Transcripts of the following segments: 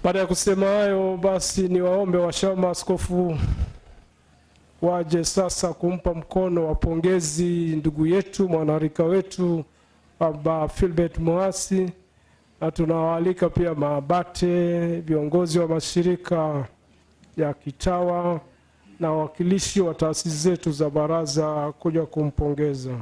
Baada ya kusema hayo, basi ni waombe washauri askofu waje sasa kumpa mkono wa pongezi ndugu yetu mwanarika wetu Baba Philbert Mwasi, na tunawaalika pia maabate, viongozi wa mashirika ya kitawa na wawakilishi wa taasisi zetu za baraza kuja kumpongeza.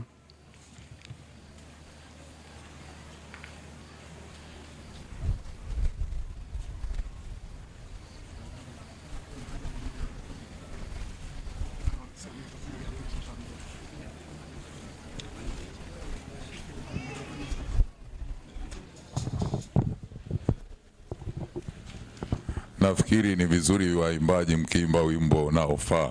Nafikiri ni vizuri waimbaji mkiimba wimbo unaofaa.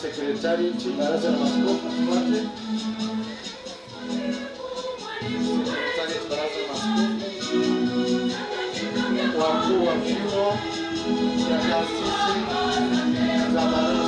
Sekretarieti Baraza la Maaskofu tufuate. Sekretarieti Baraza la Maaskofu, wakuu wa vyuo vya taasisi za baraza